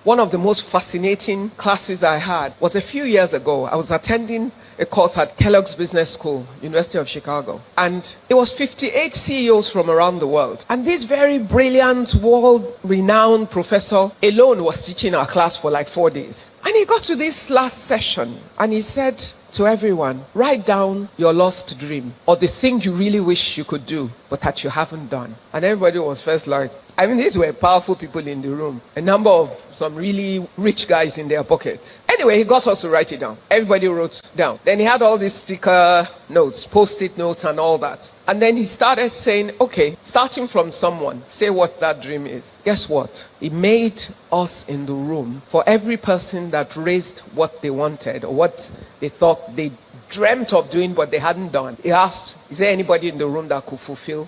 One of the most fascinating classes I had was a few years ago. I was attending a course at Kellogg's Business School, University of Chicago. And it was 58 CEOs from around the world. And this very brilliant, world-renowned professor alone was teaching our class for like 4 days. And he got to this last session and he said to everyone, write down your lost dream or the thing you really wish you could do, but that you haven't done. And everybody was first like, these were powerful people in the room. A number of some really rich guys in their pockets. Anyway, he got us to write it down. Everybody wrote down. Then he had all these sticker notes, post-it notes and all that. And then he started saying, okay, starting from someone, say what that dream is. Guess what? He made us in the room, for every person that raised what they wanted or what they thought they dreamt of doing but they hadn't done. He asked, is there anybody in the room that could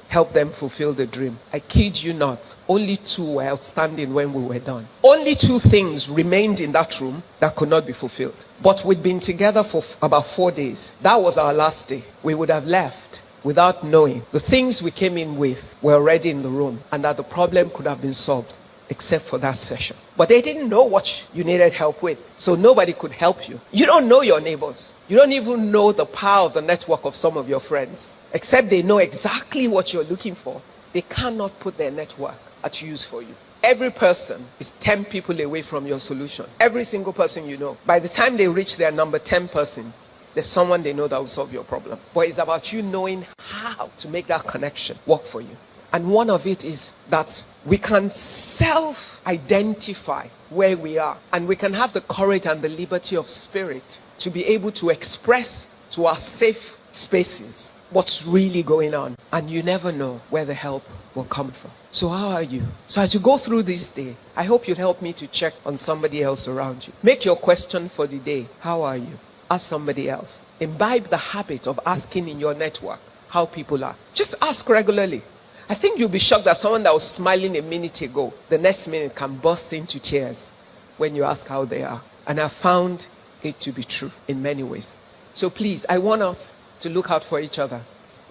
help them fulfill the dream? I kid you not. Only 2 were outstanding when we were done. Only 2 things remained in that room that could not be fulfilled. But we'd been together for about 4 days. That was our last day. We would have left without knowing the things we came in with were already in the room and that the problem could have been solved except for that session. But they didn't know what you needed help with, so nobody could help you. You don't know your neighbors. You don't even know the power of the network of some of your friends, except they know exactly what you're looking for. They cannot put their network at use for you. Every person is 10 people away from your solution. Every single person you know. By the time they reach their number 10 person, there's someone they know that will solve your problem. But it's about you knowing how to make that connection work for you. And one of it is that we can self-identify where we are. And we can have the courage and the liberty of spirit to be able to express to our safe spaces what's really going on. And you never know where the help will come from. So how are you? So as you go through this day, I hope you'll help me to check on somebody else around you. Make your question for the day, how are you? Ask somebody else. Imbibe the habit of asking in your network how people are. Just ask regularly. I think you'll be shocked that someone that was smiling a minute ago, the next minute can burst into tears when you ask how they are. And I found it to be true in many ways. So please, I want us to look out for each other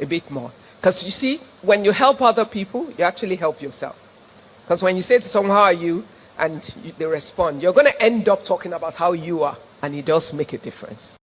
a bit more. Because you see, when you help other people, you actually help yourself. Because when you say to someone, how are you? And they respond, you're going to end up talking about how you are. And it does make a difference.